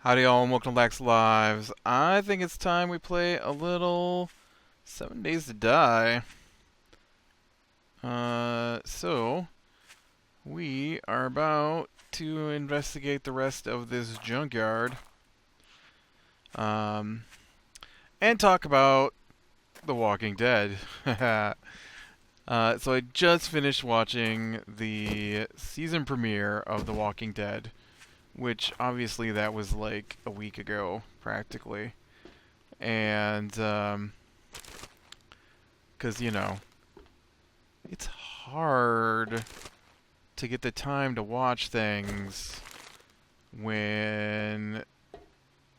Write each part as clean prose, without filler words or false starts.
Howdy y'all, and welcome to Lax Lives. I think it's time we play a little 7 Days to Die. So we are about to investigate the rest of this junkyard. And talk about The Walking Dead. So I just finished watching the season premiere of The Walking Dead, which obviously that was like a week ago, practically. And, because, it's hard to get the time to watch things when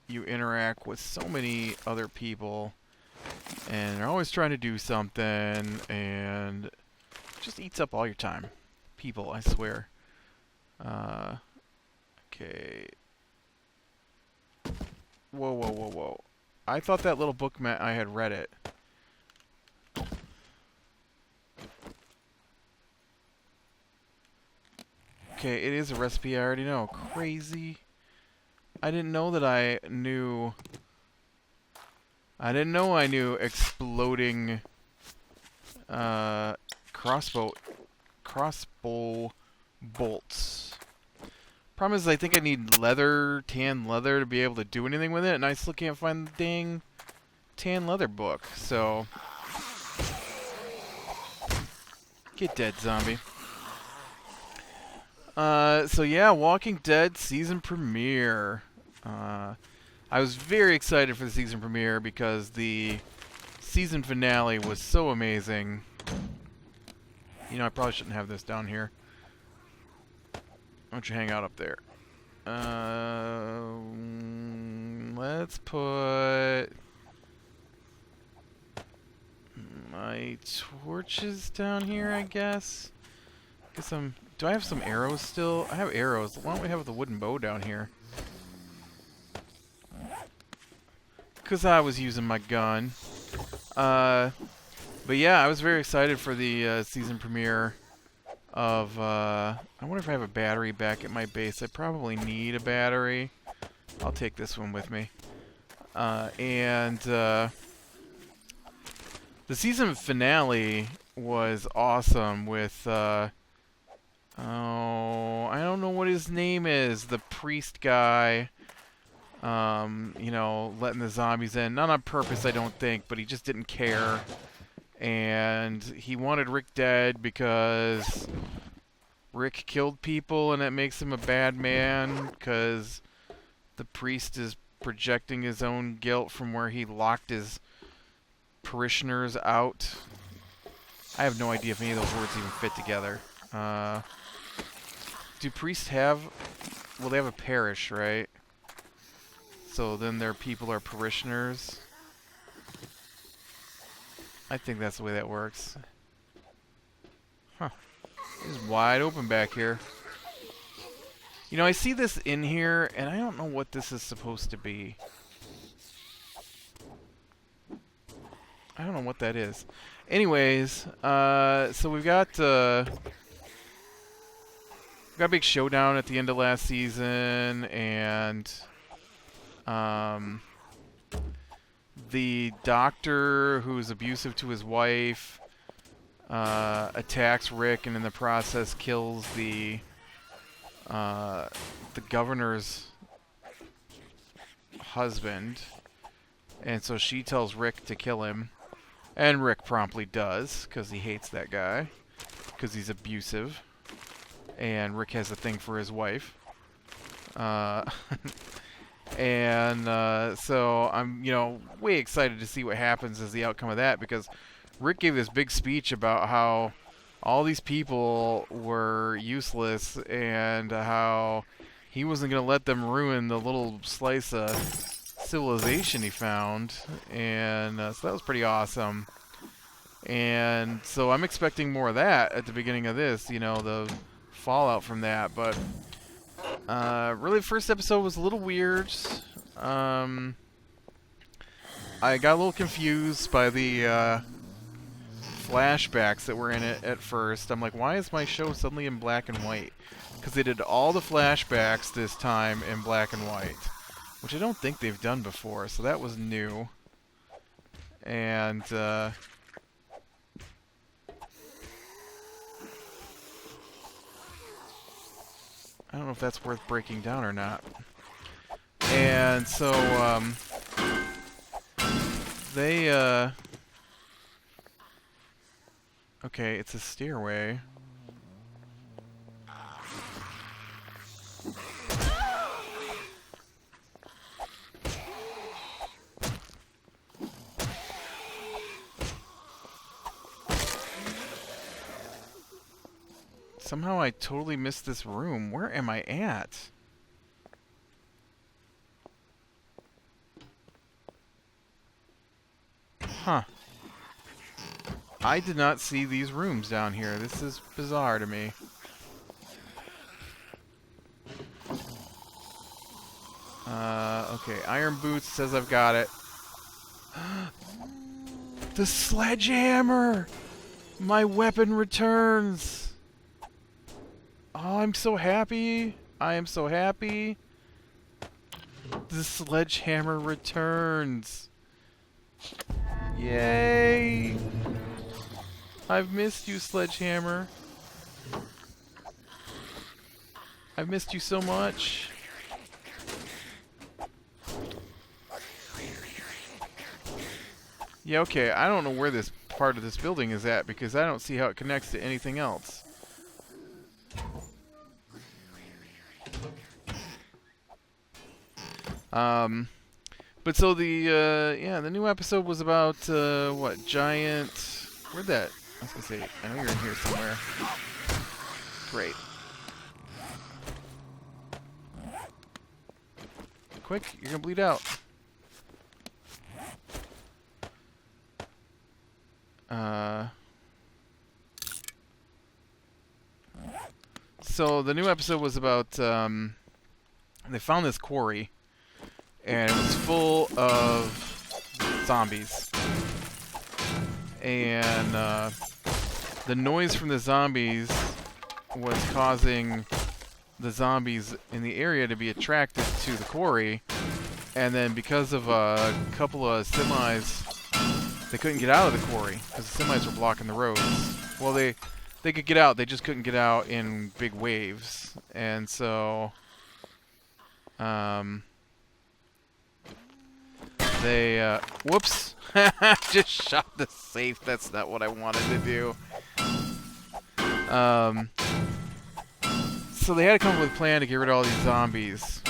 you interact with so many other people and they're always trying to do something and it just eats up all your time. People, I swear. Okay. Whoa, whoa, whoa, whoa. I thought that little book meant I had read it. Okay, it is a recipe I already know. Crazy. I didn't know that I knew exploding crossbow bolts. Problem is, I think I need tan leather to be able to do anything with it, and I still can't find the dang tan leather book, so... Get dead, zombie. So yeah, Walking Dead season premiere. I was very excited for the season premiere because the season finale was so amazing. You know, I probably shouldn't have this down here. Why don't you hang out up there? Let's put my torches down here, I guess. Do I have some arrows still? I have arrows. Why don't we have the wooden bow down here? Because I was using my gun. But yeah, I was very excited for the season premiere of, I wonder if I have a battery back at my base. I probably need a battery. I'll take this one with me. The season finale was awesome with, oh, I don't know what his name is. The priest guy, you know, letting the zombies in. Not on purpose, I don't think, but he just didn't care. And he wanted Rick dead because Rick killed people and that makes him a bad man because the priest is projecting his own guilt from where he locked his parishioners out. I have no idea if any of those words even fit together. Do priests have... Well, they have a parish, right? So then their people are parishioners. I think that's the way that works. Huh. It's wide open back here. You know, I see this in here, and I don't know what this is supposed to be. I don't know what that is. Anyways, so we've got a big showdown at the end of last season, and the doctor who's abusive to his wife attacks Rick, and in the process kills the governor's husband. And so she tells Rick to kill him, and Rick promptly does because he hates that guy because he's abusive, and Rick has a thing for his wife. So I'm, way excited to see what happens as the outcome of that, because Rick gave this big speech about how all these people were useless and how he wasn't going to let them ruin the little slice of civilization he found. And so that was pretty awesome. And so I'm expecting more of that at the beginning of this, the fallout from that. But really, the first episode was a little weird. I got a little confused by the flashbacks that were in it at first. I'm like, why is my show suddenly in black and white? Because they did all the flashbacks this time in black and white, which I don't think they've done before, so that was new. And I don't know if that's worth breaking down or not. And so they okay, it's a stairway. Somehow I totally missed this room. Where am I at? Huh. I did not see these rooms down here. This is bizarre to me. Okay, Iron Boots says I've got it. The Sledgehammer! My weapon returns! Oh, I'm so happy. I am so happy. The Sledgehammer returns. Yay! I've missed you, Sledgehammer. I've missed you so much. Yeah, okay, I don't know where this part of this building is at because I don't see how it connects to anything else. But so the new episode was about, what, giant... Where'd that... I was gonna say, I know you're in here somewhere. Great. Quick, you're gonna bleed out. So the new episode was about, they found this quarry, and it was full of zombies. And the noise from the zombies was causing the zombies in the area to be attracted to the quarry. And then because of a couple of semis, they couldn't get out of the quarry because the semis were blocking the roads. Well, they could get out, they just couldn't get out in big waves. And so they whoops. Just shot the safe. That's not what I wanted to do. So they had to come up with a plan to get rid of all these zombies.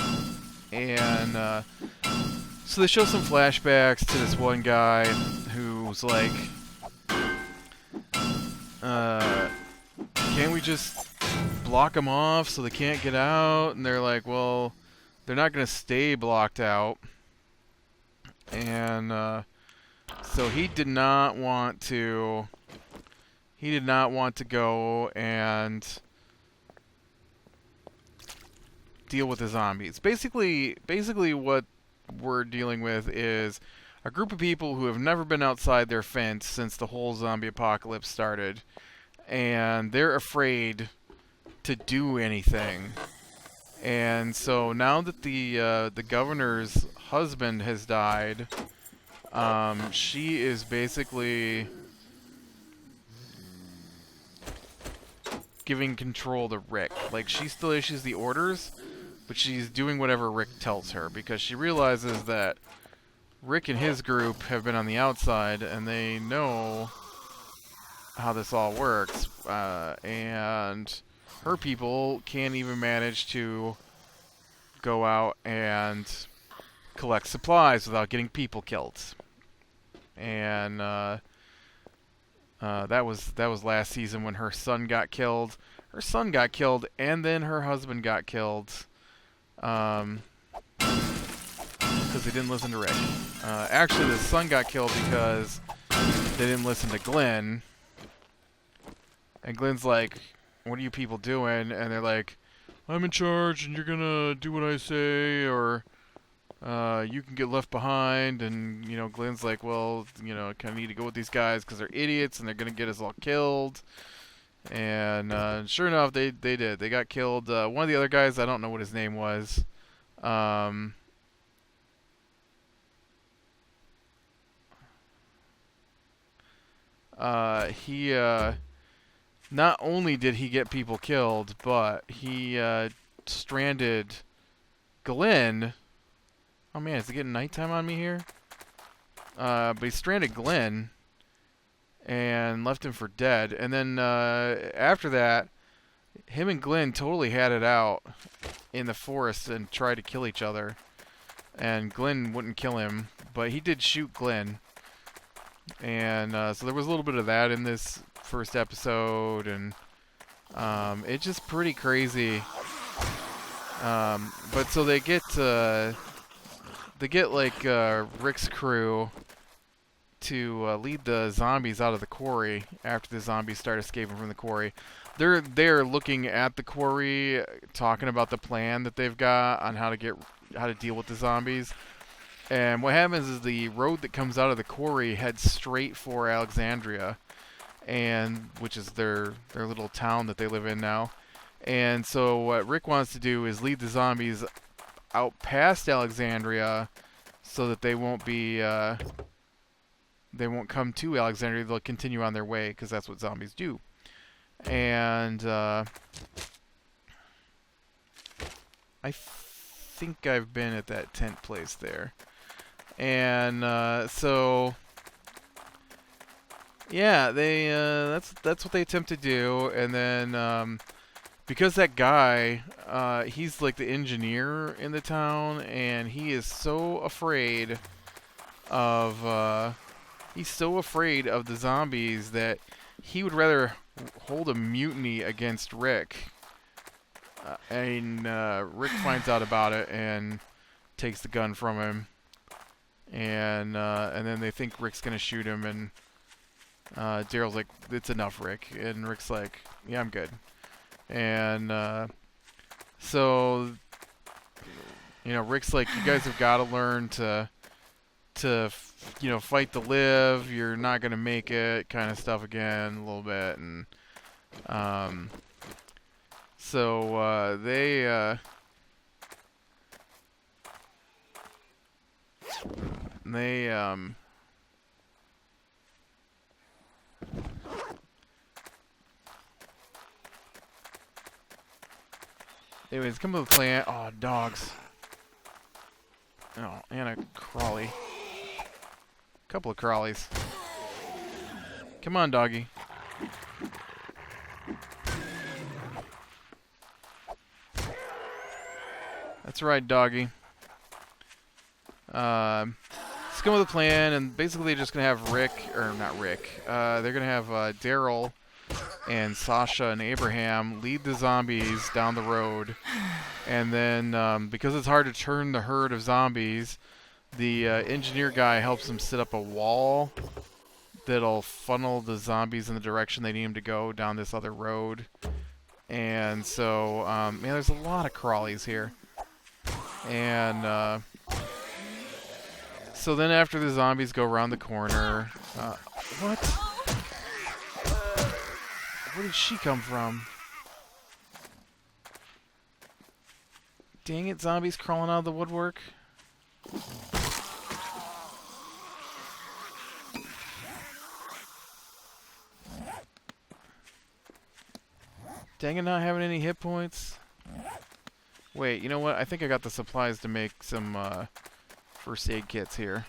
And so they show some flashbacks to this one guy who's like, can't we just block them off so they can't get out? And they're like, well, they're not going to stay blocked out. And so he did not want to go and deal with the zombies. Basically what we're dealing with is a group of people who have never been outside their fence since the whole zombie apocalypse started, and they're afraid to do anything. And so now that the governor's husband has died, she is basically giving control to Rick. Like, she still issues the orders, but she's doing whatever Rick tells her because she realizes that Rick and his group have been on the outside and they know how this all works. And her people can't even manage to go out and collect supplies without getting people killed. And that was last season when her son got killed. Her son got killed, and then her husband got killed. Because they didn't listen to Rick. Actually, the son got killed because they didn't listen to Glenn. And Glenn's like, what are you people doing? And they're like, I'm in charge, and you're gonna do what I say, or you can get left behind. And, you know, Glenn's like, well, you know, I kind of need to go with these guys because they're idiots, and they're gonna get us all killed. And sure enough, they did. They got killed. One of the other guys, I don't know what his name was. he not only did he get people killed, but he stranded Glenn. Oh man, is it getting nighttime on me here? But he stranded Glenn and left him for dead. And then after that, him and Glenn totally had it out in the forest and tried to kill each other. And Glenn wouldn't kill him, but he did shoot Glenn. And so there was a little bit of that in this first episode, and it's just pretty crazy. But so they get like Rick's crew to lead the zombies out of the quarry after the zombies start escaping from the quarry. They're looking at the quarry, talking about the plan that they've got on how to deal with the zombies. And what happens is the road that comes out of the quarry heads straight for Alexandria, and which is their little town that they live in now. And so what Rick wants to do is lead the zombies out past Alexandria so that they won't come to Alexandria. They'll continue on their way because that's what zombies do. And I think I've been at that tent place there. And so yeah, they that's what they attempt to do. And then because that guy, he's like the engineer in the town, and he is so afraid of the zombies that he would rather hold a mutiny against Rick. And Rick finds out about it and takes the gun from him. And then they think Rick's gonna shoot him, and Daryl's like, "It's enough, Rick." And Rick's like, "Yeah, I'm good." And so Rick's like, "You guys have got to learn to fight to live. You're not gonna make it," kind of stuff again a little bit. And so they anyways, come to the plant. Oh, dogs. Oh, and a crawly. Couple of crawlies. Come on, doggy. That's right, doggy. Let's come with a plan, and basically they're just gonna have Rick, or not Rick. They're gonna have Daryl and Sasha and Abraham lead the zombies down the road, and then because it's hard to turn the herd of zombies, the engineer guy helps them set up a wall that'll funnel the zombies in the direction they need them to go down this other road. And so, man, there's a lot of crawlies here. And so then after the zombies go around the corner, what? Where did she come from? Dang it, zombies crawling out of the woodwork. Dang it, not having any hit points. Wait, you know what? I think I got the supplies to make some first aid kits here.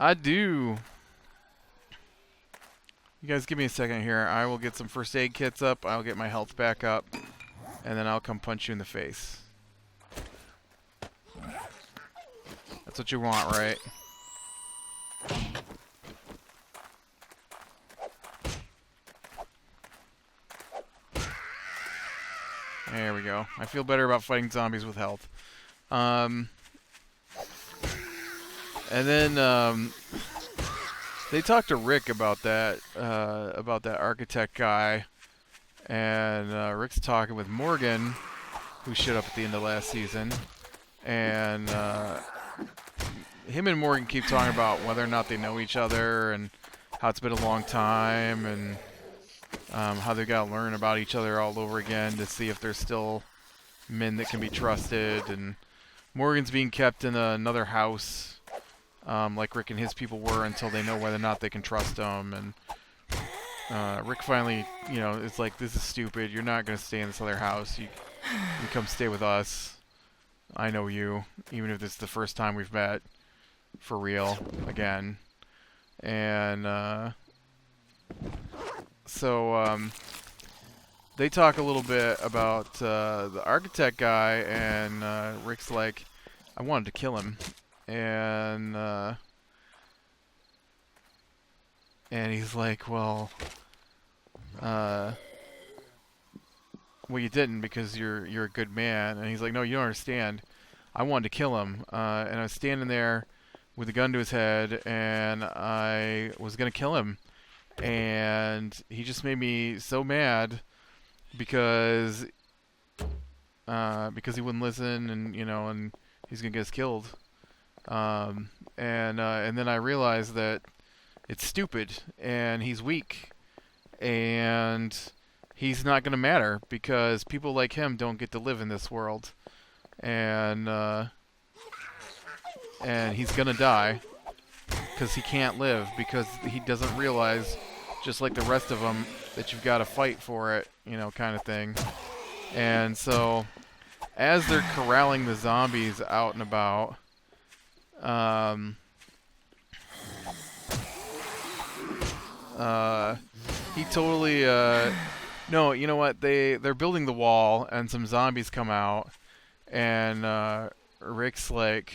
I do. You guys give me a second here. I will get some first aid kits up. I'll get my health back up. And then I'll come punch you in the face. That's what you want, right? There we go. I feel better about fighting zombies with health. And then they talked to Rick about that architect guy, and Rick's talking with Morgan, who showed up at the end of last season, and him and Morgan keep talking about whether or not they know each other and how it's been a long time, and how they got to learn about each other all over again to see if there's still men that can be trusted. And Morgan's being kept in another house, like Rick and his people were, until they know whether or not they can trust him. And Rick finally, is like, this is stupid. You're not going to stay in this other house. You come stay with us. I know you, even if this is the first time we've met for real again. And so they talk a little bit about the architect guy, and Rick's like, I wanted to kill him. And he's like, well, you didn't because you're a good man. And he's like, no, you don't understand. I wanted to kill him. And I was standing there with a gun to his head, and I was going to kill him. And he just made me so mad because he wouldn't listen, and and he's going to get us killed. And then I realized that it's stupid, and he's weak, and he's not going to matter because people like him don't get to live in this world. And he's going to die because he can't live, because he doesn't realize, just like the rest of them, that you've got to fight for it, kind of thing. And so, as they're corralling the zombies out and about, he totally, no, you know what, they're building the wall, and some zombies come out, and Rick's like,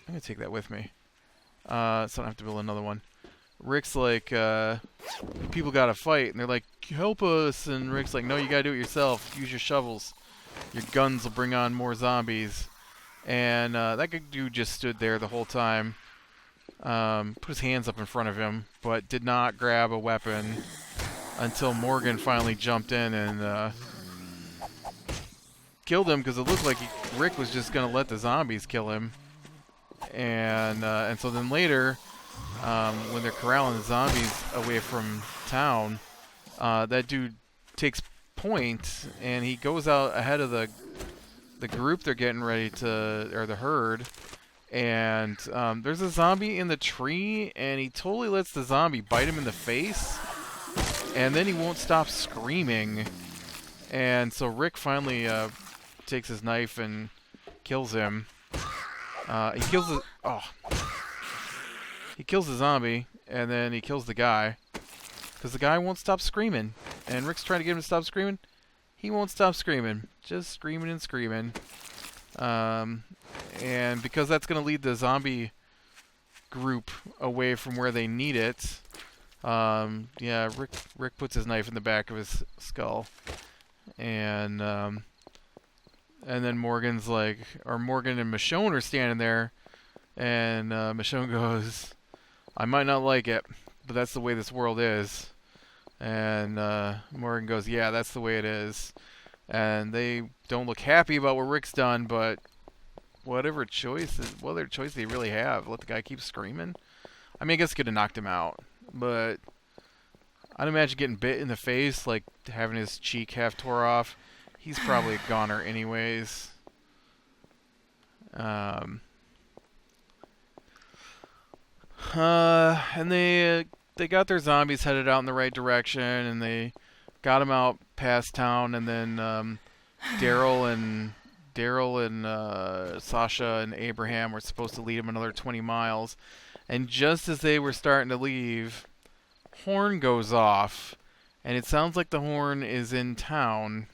I'm gonna take that with me, so I don't have to build another one. Rick's like, people gotta fight, and they're like, help us, and Rick's like, no, you gotta do it yourself, use your shovels, your guns will bring on more zombies. And that dude just stood there the whole time, put his hands up in front of him, but did not grab a weapon until Morgan finally jumped in and killed him, because it looked like Rick was just gonna let the zombies kill him. And so then later, when they're corralling the zombies away from town, that dude takes point, and he goes out ahead of the group they're getting ready to, or the herd, and there's a zombie in the tree, and he totally lets the zombie bite him in the face, and then he won't stop screaming. And so Rick finally takes his knife and kills him. He kills the zombie, and then he kills the guy, because the guy won't stop screaming, and Rick's trying to get him to stop screaming. He won't stop screaming, just screaming and screaming. And because that's going to lead the zombie group away from where they need it, yeah, Rick puts his knife in the back of his skull. And then Morgan's like, or Morgan and Michonne are standing there, and Michonne goes, I might not like it, but that's the way this world is. And Morgan goes, yeah, that's the way it is. And they don't look happy about what Rick's done, but whatever choice they really have, let the guy keep screaming. I mean, I guess it could have knocked him out, but I'd imagine getting bit in the face, like having his cheek half tore off. He's probably a goner anyways. And they got their zombies headed out in the right direction, and they got them out past town, and then Daryl and Sasha and Abraham were supposed to lead them another 20 miles. And just as they were starting to leave, horn goes off, and it sounds like the horn is in town.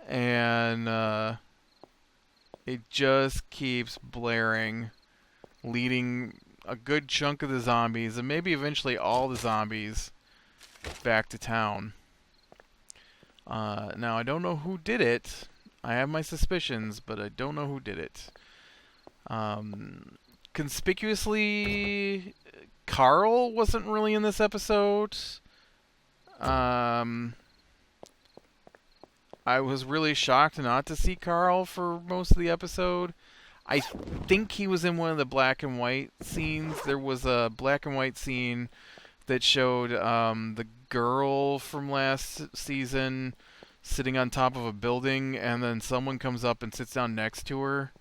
And it just keeps blaring, leading a good chunk of the zombies, and maybe eventually all the zombies, back to town. Now, I don't know who did it. I have my suspicions, but I don't know who did it. Conspicuously, Carl wasn't really in this episode. I was really shocked not to see Carl for most of the episode. I think he was in one of the black and white scenes. There was a black and white scene that showed the girl from last season sitting on top of a building, and then someone comes up and sits down next to her,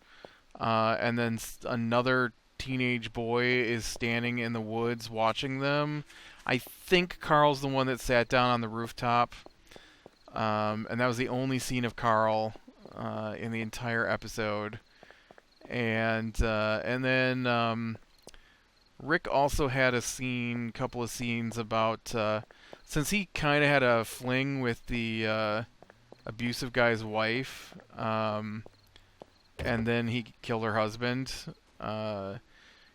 and then another teenage boy is standing in the woods watching them. I think Carl's the one that sat down on the rooftop, and that was the only scene of Carl in the entire episode. And then Rick also had a couple of scenes about since he kind of had a fling with the abusive guy's wife, and then he killed her husband.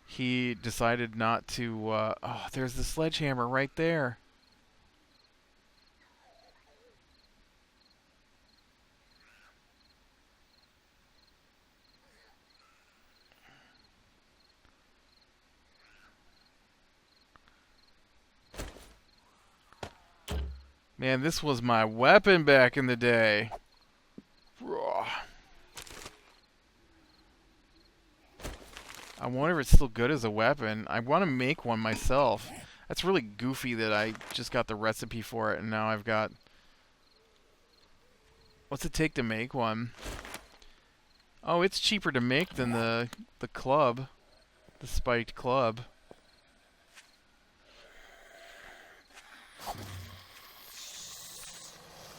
He decided not to. Oh, there's the sledgehammer right there. Man, this was my weapon back in the day. I wonder if it's still good as a weapon. I want to make one myself. That's really goofy that I just got the recipe for it and now I've got... What's it take to make one? Oh, it's cheaper to make than the club. The spiked club.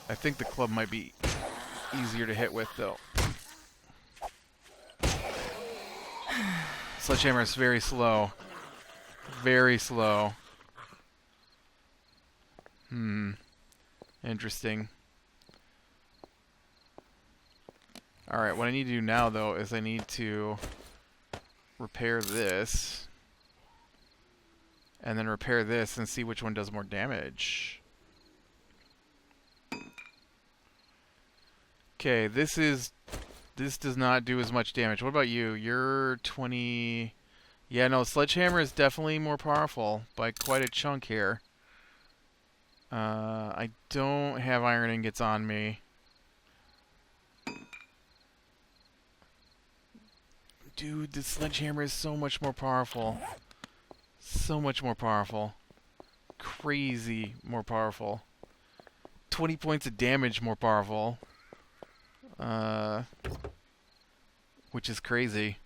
I think the club might be easier to hit with, though. Sledgehammer is very slow. Very slow. Interesting. Alright, what I need to do now, though, is I need to repair this. And then repair this and see which one does more damage. Okay, this does not do as much damage. What about you? You're 20... Yeah, no, Sledgehammer is definitely more powerful by quite a chunk here. I don't have iron ingots on me. Dude, this Sledgehammer is so much more powerful. So much more powerful. Crazy more powerful. 20 points of damage more powerful. Which is crazy.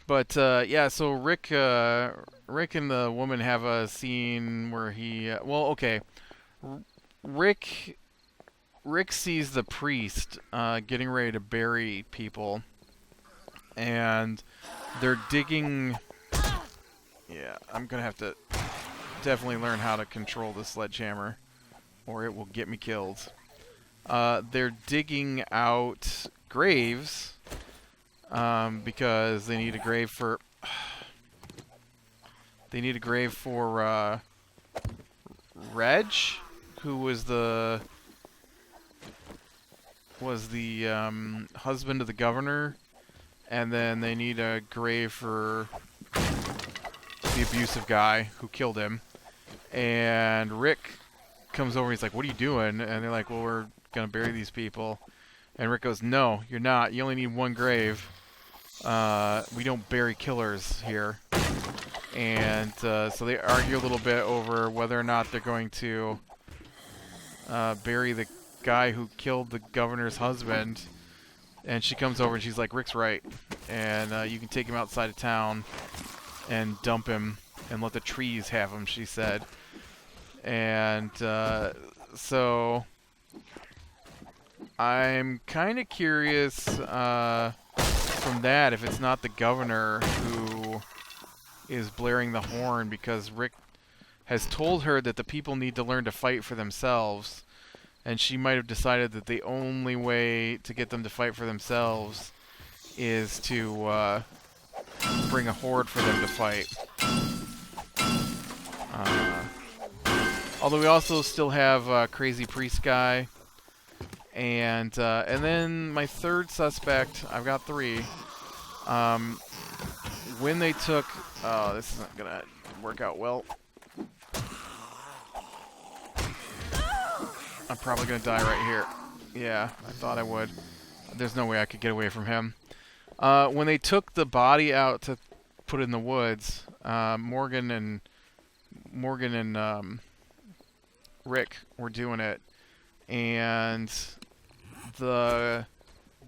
But yeah, so Rick and the woman have a scene where he well, okay. Rick sees the priest getting ready to bury people, and they're digging. Yeah, I'm gonna have to definitely learn how to control the sledgehammer, or it will get me killed. They're digging out graves because they need a grave for Reg, who was the husband of the governor, and then they need a grave for the abusive guy who killed him. And Rick comes over and he's like, "What are you doing?" And they're like, "Well, we're gonna bury these people." And Rick goes, "No, you're not. You only need one grave. We don't bury killers here." And so they argue a little bit over whether or not they're going to bury the guy who killed the governor's husband. And she comes over and she's like, "Rick's right. And you can take him outside of town and dump him and let the trees have him," she said. And so I'm kind of curious from that if it's not the governor who is blaring the horn, because Rick has told her that the people need to learn to fight for themselves, and she might have decided that the only way to get them to fight for themselves is to bring a horde for them to fight. Although we also still have Crazy Priest Guy, and then my third suspect. I've got three. When they took, oh, this isn't gonna work out well. I'm probably gonna die right here. Yeah, I thought I would. There's no way I could get away from him. When they took the body out to put it in the woods, Morgan and Rick were doing it, and the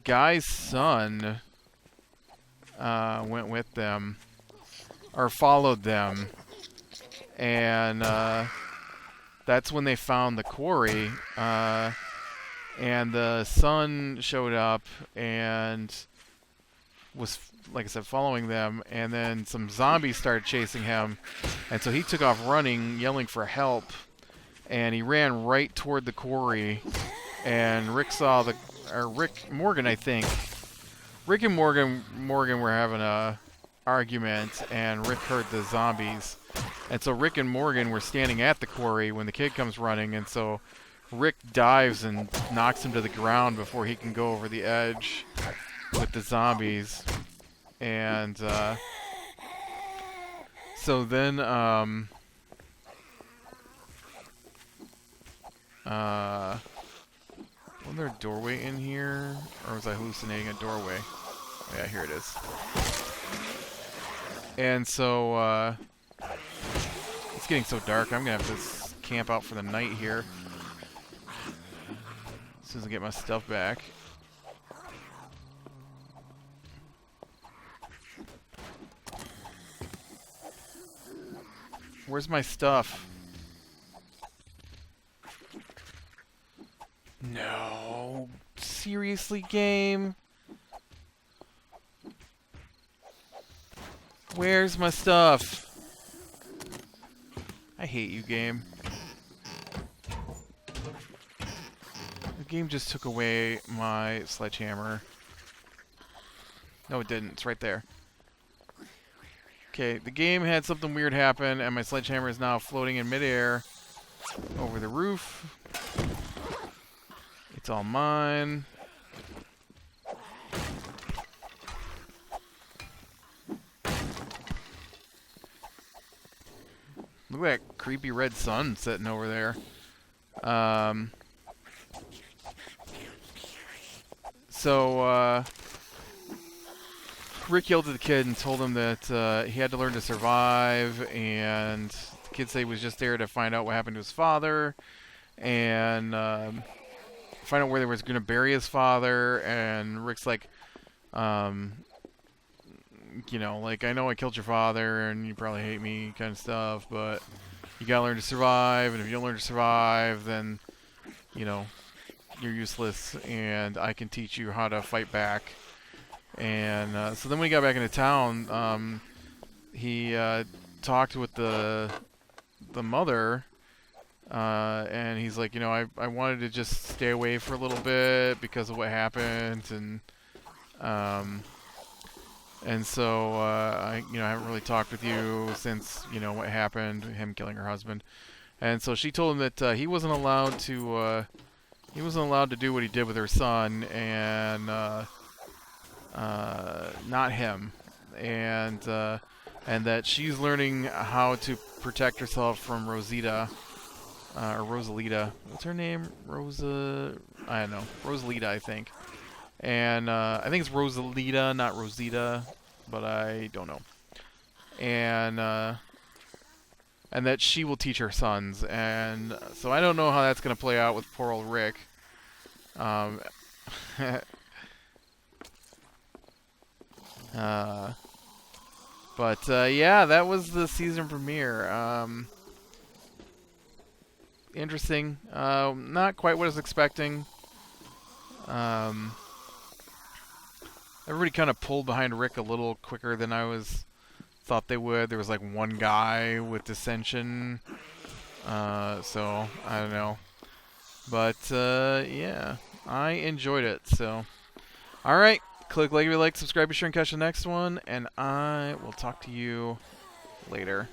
guy's son went with them, or followed them, and that's when they found the quarry. And the son showed up and was, like I said, following them, and then some zombies started chasing him, and so he took off running, yelling for help, and he ran right toward the quarry, and Rick Morgan, I think. Rick and Morgan were having a argument, and Rick heard the zombies, and so Rick and Morgan were standing at the quarry when the kid comes running, and so Rick dives and knocks him to the ground before he can go over the edge with the zombies. And so then wasn't there a doorway in here? Or was I hallucinating a doorway? Yeah, here it is. And so it's getting so dark, I'm gonna have to camp out for the night here. As soon as I get my stuff back. Where's my stuff? No. Seriously, game? Where's my stuff? I hate you, game. The game just took away my sledgehammer. No, it didn't. It's right there. Okay, the game had something weird happen, and my sledgehammer is now floating in midair over the roof. It's all mine. Look at that creepy red sun sitting over there. So, Rick yelled at the kid and told him that he had to learn to survive, and the kid said he was just there to find out what happened to his father, and find out where they was going to bury his father, and Rick's like, you know, like, I know I killed your father, and you probably hate me, kind of stuff, but you gotta learn to survive, and if you don't learn to survive, then, you know, you're useless, and I can teach you how to fight back. And so then when he got back into town, he talked with the mother, and he's like, you know, I wanted to just stay away for a little bit because of what happened, and so I haven't really talked with you since, you know, what happened, him killing her husband. And so she told him that he wasn't allowed to do what he did with her son, and not him, and that she's learning how to protect herself from Rosita, or Rosalita. What's her name? I don't know. Rosalita, I think. And I think it's Rosalita, not Rosita, but I don't know. And that she will teach her sons. And so I don't know how that's going to play out with poor old Rick. But yeah, that was the season premiere. Interesting. Not quite what I was expecting. Everybody kind of pulled behind Rick a little quicker than I thought they would. There was like one guy with dissension. So I don't know. But yeah, I enjoyed it. So, all right. Click like if you like, subscribe, be sure and catch the next one, and I will talk to you later.